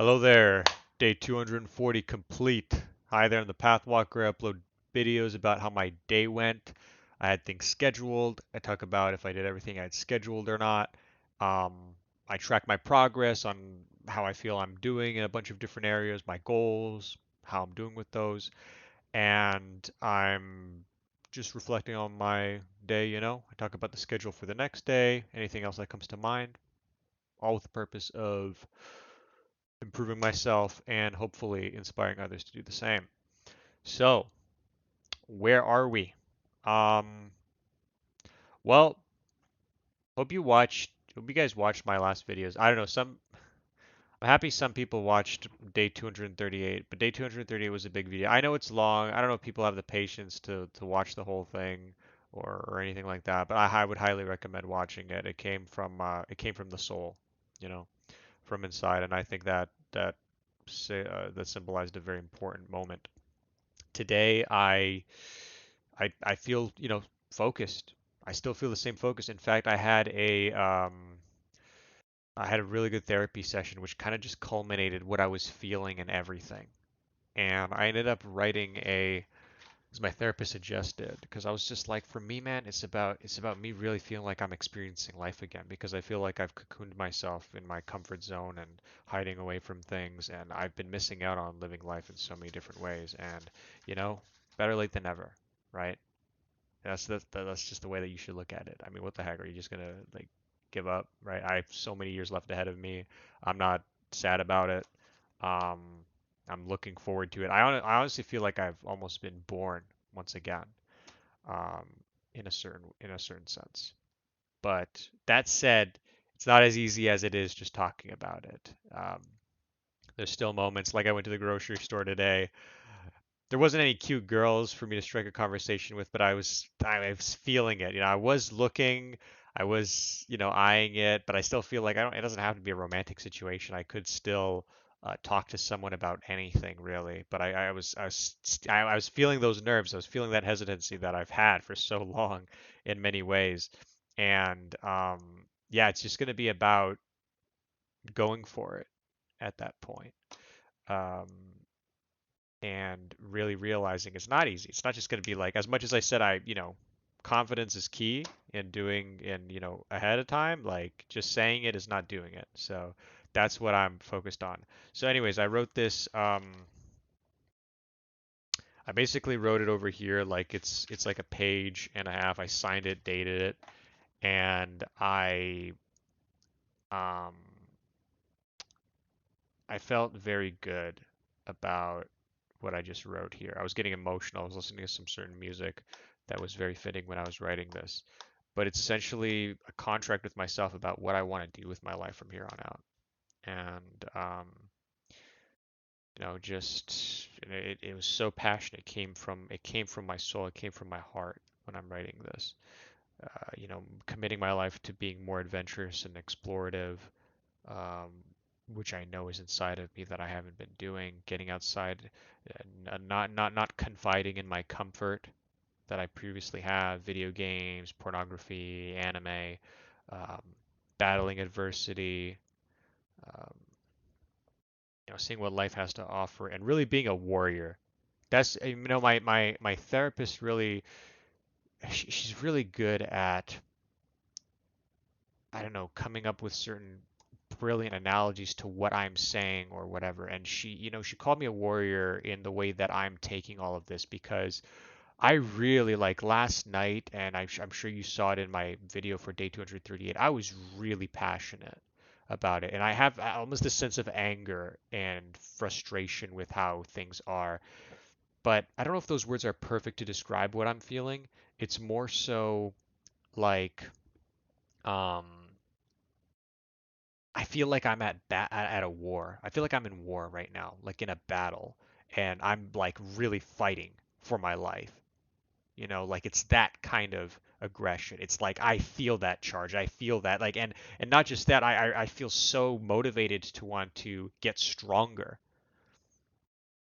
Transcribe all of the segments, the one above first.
Hello there, day 240 complete. Hi there, I'm the Pathwalker. I upload videos about how my day went. I had things scheduled. I talk about if I did everything I had scheduled or not. Um, I track my progress on how I feel I'm doing in a bunch of different areas, my goals, how I'm doing with those, and I'm just reflecting on my day. I talk about the schedule for the next day, anything else that comes to mind, all with the purpose of improving myself and hopefully inspiring others to do the same. So, where are we? Um, well, hope you guys watched my last videos. I don't know, I'm happy some people watched day 238, but day 238 was a big video. I know it's long. I don't know if people have the patience to watch the whole thing or anything like that, but I would highly recommend watching it. It came from the soul, you know, from inside, and I think that symbolized a very important moment. Today I feel, focused. I still feel the same focus. In fact, I had a really good therapy session which kind of just culminated what I was feeling and everything. And I ended up writing as my therapist suggested, because I was just like, for me, man, it's about me really feeling like I'm experiencing life again, because I feel like I've cocooned myself in my comfort zone and hiding away from things, and I've been missing out on living life in so many different ways. And you know, better late than never, right? That's just the way that you should look at it. I mean, what the heck? Are you just gonna like give up, right? I have so many years left ahead of me. I'm not sad about it. Um, I'm looking forward to it. I honestly feel like I've almost been born once again, um, in a certain sense. But that said, it's not as easy as it is just talking about it. There's still moments like I went to the grocery store today. There wasn't any cute girls for me to strike a conversation with, but I was feeling it. I was looking, I was, eyeing it, but I still feel like I don't. It doesn't have to be a romantic situation. I could still talk to someone about anything really. But I was feeling those nerves. I was feeling that hesitancy that I've had for so long in many ways, and yeah, it's just going to be about going for it at that point. Um, and really realizing it's not easy. It's not just going to be like, as much as I said, confidence is key in doing ahead of time, like just saying it is not doing it. So that's what I'm focused on. So anyways, I wrote this, I basically wrote it over here like it's like a page and a half. I signed it, dated it, and um I felt very good about what I just wrote here. I was getting emotional. I was listening to some certain music that was very fitting when I was writing this. But it's essentially a contract with myself about what I want to do with my life from here on out. And just it was so passionate. It came from my soul. It came from my heart when I'm writing this. Committing my life to being more adventurous and explorative, um, which I know is inside of me that I haven't been doing. Getting outside, not confiding in my comfort that I previously had, video games, pornography, anime, um, battling adversity, um, seeing what life has to offer, and really being a warrior. That's my therapist really, she's really good at, I don't know, coming up with certain brilliant analogies to what I'm saying or whatever. And she called me a warrior in the way that I'm taking all of this, because I really, like, last night, and I'm sure you saw it in my video for day 238, I was really passionate about it. And I have almost a sense of anger and frustration with how things are. But I don't know if those words are perfect to describe what I'm feeling. It's more so like, um, I feel like I'm at a war. I feel like I'm in war right now, like in a battle, and I'm like really fighting for my life. Like it's that kind of aggression. It's like I feel that charge. I feel that, like, and not just that. I feel so motivated to want to get stronger,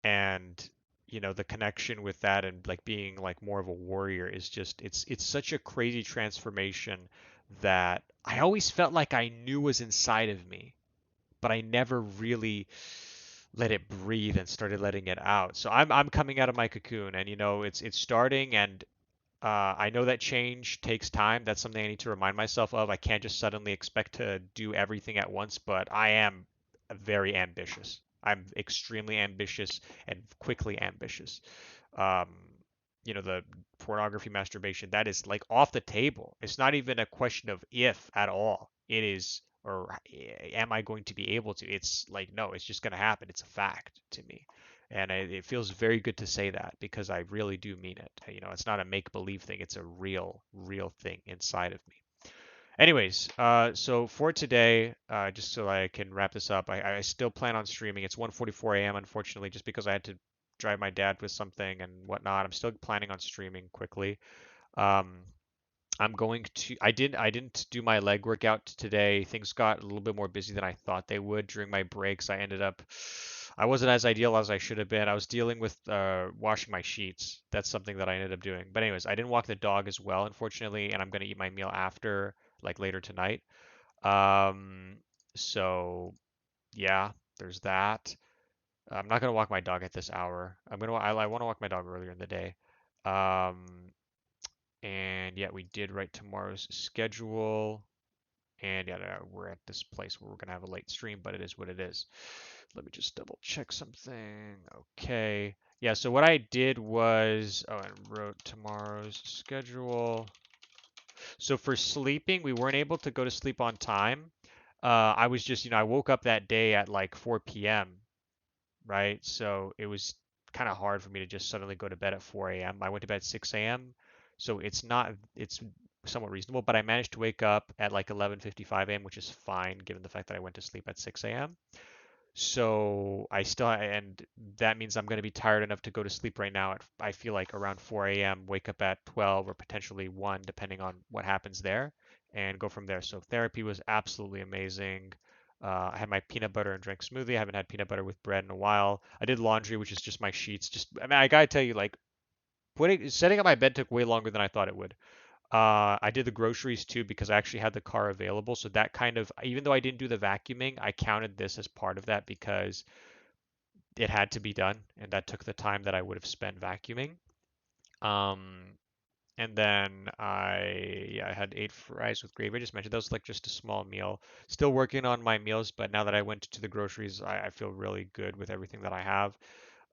and the connection with that and like being like more of a warrior is just, it's such a crazy transformation that I always felt like I knew was inside of me, but I never really let it breathe and started letting it out. So I'm coming out of my cocoon, and it's starting, and I know that change takes time. That's something I need to remind myself of. I can't just suddenly expect to do everything at once, but I am very ambitious. I'm extremely ambitious and quickly ambitious. Um, the pornography, masturbation, that is like off the table. It's not even a question of if at all. It is, or am I going to be able to? It's like, no, it's just going to happen. It's a fact to me. And it feels very good to say that because I really do mean it. It's not a make-believe thing. It's a real thing inside of me. Anyways, so for today, just so I can wrap this up, I still plan on streaming. It's 1:44 a.m. unfortunately, just because I had to drive my dad with something and whatnot. I'm still planning on streaming quickly. Um, I'm going to. I didn't do my leg workout today. Things got a little bit more busy than I thought they would during my breaks. I ended up. I wasn't as ideal as I should have been. I was dealing with washing my sheets. That's something that I ended up doing. But anyways, I didn't walk the dog as well, unfortunately, and I'm gonna eat my meal after, like later tonight. Um, so yeah, there's that. I'm not gonna walk my dog at this hour. I want to walk my dog earlier in the day. Um, and yeah, we did write tomorrow's schedule. And yeah, we're at this place where we're gonna have a late stream, but it is what it is. Let me just double check something. Okay. Yeah, so what I did was, oh, and wrote tomorrow's schedule. So for sleeping, we weren't able to go to sleep on time. I was just, I woke up that day at like 4 p.m., right? So it was kind of hard for me to just suddenly go to bed at 4 a.m. I went to bed at 6 a.m. So it's somewhat reasonable, but I managed to wake up at like 11:55 a.m., which is fine given the fact that I went to sleep at 6 a.m. So and that means I'm going to be tired enough to go to sleep right now at, I feel like around 4 a.m., wake up at 12 or potentially 1, depending on what happens there, and go from there. So therapy was absolutely amazing. I had my peanut butter and drank smoothie. I haven't had peanut butter with bread in a while. I did laundry, which is just my sheets. I mean, I gotta tell you, like, setting up my bed took way longer than I thought it would. I did the groceries too because I actually had the car available. So that kind of, even though I didn't do the vacuuming, I counted this as part of that because it had to be done, and that took the time that I would have spent vacuuming. Um, and then I had 8 fries with gravy. I just mentioned that was like just a small meal. Still working on my meals, but now that I went to the groceries, I feel really good with everything that I have.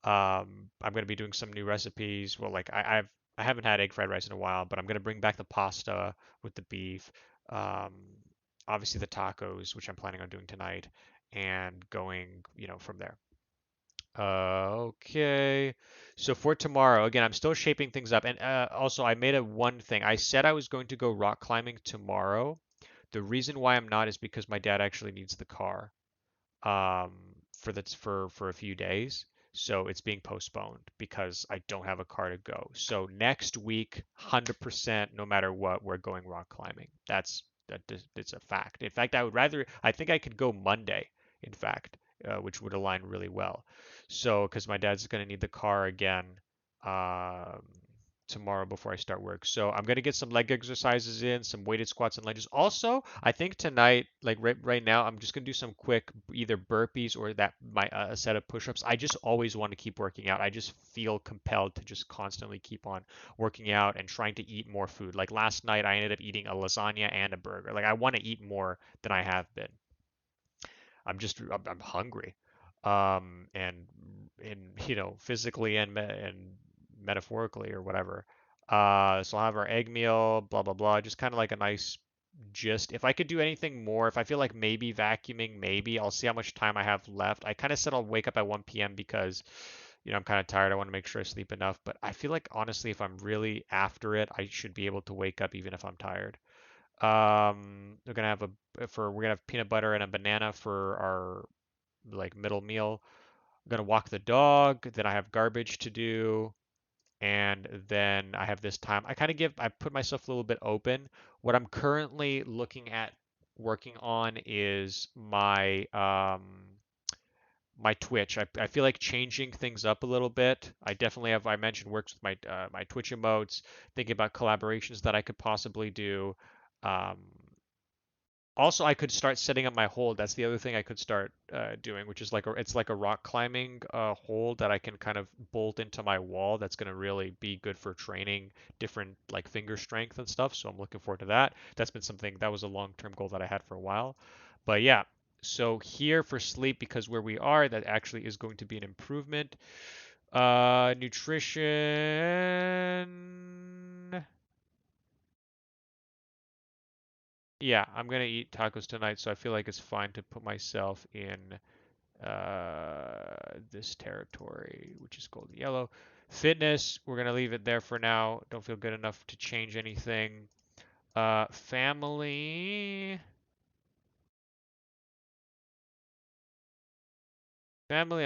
I'm gonna be doing some new recipes. Well, like I haven't had egg fried rice in a while, but I'm gonna bring back the pasta with the beef. Um, obviously the tacos, which I'm planning on doing tonight, and going, from there. Okay. So for tomorrow, again, I'm still shaping things up. And also, I made a one thing. I said I was going to go rock climbing tomorrow. The reason why I'm not is because my dad actually needs the car um, for a few days. So it's being postponed because I don't have a car to go. So next week, 100%, no matter what, we're going rock climbing. It's a fact. In fact, I think I could go Monday, in fact, which would align really well. So, because my dad's going to need the car again um, tomorrow before I start work. So I'm going to get some leg exercises in, some weighted squats and lunges. Also, I think tonight, like right now, I'm just going to do some quick either burpees or that my a set of push-ups. I just always want to keep working out. I just feel compelled to just constantly keep on working out and trying to eat more food. Like last night, I ended up eating a lasagna and a burger. Like I want to eat more than I have been. I'm hungry, and physically and metaphorically or whatever. So I'll have our egg meal, blah blah blah. Just kind of like a nice gist. If I could do anything more, if I feel like maybe vacuuming, maybe I'll see how much time I have left. I kind of said I'll wake up at 1 p.m. because I'm kind of tired. I want to make sure I sleep enough. But I feel like honestly, if I'm really after it, I should be able to wake up even if I'm tired. We're gonna have peanut butter and a banana for our like middle meal. I'm gonna walk the dog, then I have garbage to do, and then I have this time. I put myself a little bit open. What I'm currently looking at working on is my Twitch. I feel like changing things up a little bit. I mentioned works with my Twitch emotes, thinking about collaborations that I could possibly do. Um, Also, I could start setting up my hold. That's the other thing I could start doing, which is like it's like a rock climbing hold that I can kind of bolt into my wall. That's going to really be good for training different like finger strength and stuff. So I'm looking forward to that. That's been something that was a long-term goal that I had for a while. But yeah, so here for sleep, because where we are, that actually is going to be an improvement. Nutrition. Yeah, I'm gonna eat tacos tonight, so I feel like it's fine to put myself in this territory, which is called yellow. Fitness, we're gonna leave it there for now. Don't feel good enough to change anything. Family. Family,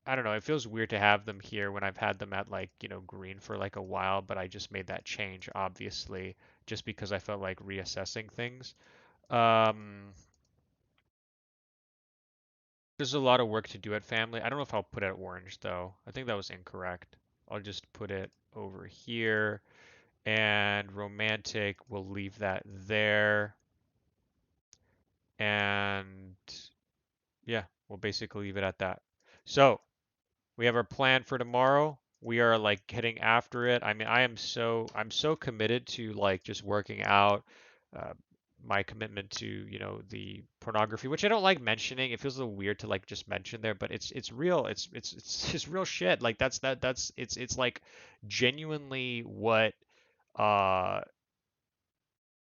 I don't know, it feels weird to have them here when I've had them at like, green for like a while, but I just made that change, obviously, just because I felt like reassessing things. Um, there's a lot of work to do at family. I don't know if I'll put it at orange though. I think that was incorrect. I'll just put it over here. And romantic, we'll leave that there. And yeah, we'll basically leave it at that. So we have our plan for tomorrow. We are like getting after it. I mean, I'm so committed to like just working out, uh, my commitment to, the pornography, which I don't like mentioning. It feels a little weird to like just mention there, but it's real. It's just real shit. Like that's it's like genuinely what uh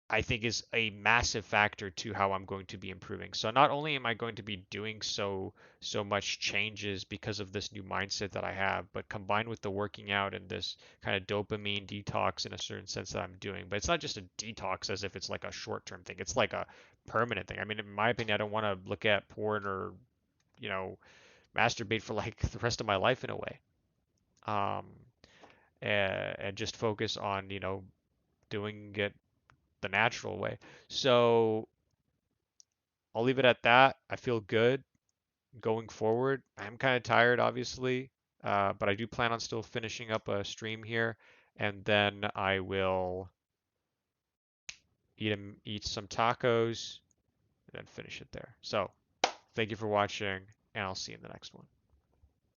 I think is a massive factor to how I'm going to be improving. So not only am I going to be doing so much changes because of this new mindset that I have, but combined with the working out and this kind of dopamine detox in a certain sense that I'm doing. But it's not just a detox as if it's like a short-term thing. It's like a permanent thing. I mean, in my opinion, I don't want to look at porn or, you know, masturbate for like the rest of my life in a way. Um, and just focus on, doing it the natural way. So I'll leave it at that. I feel good going forward. I'm kind of tired, obviously, but I do plan on still finishing up a stream here, and then I will eat some tacos, and then finish it there. So thank you for watching, and I'll see you in the next one.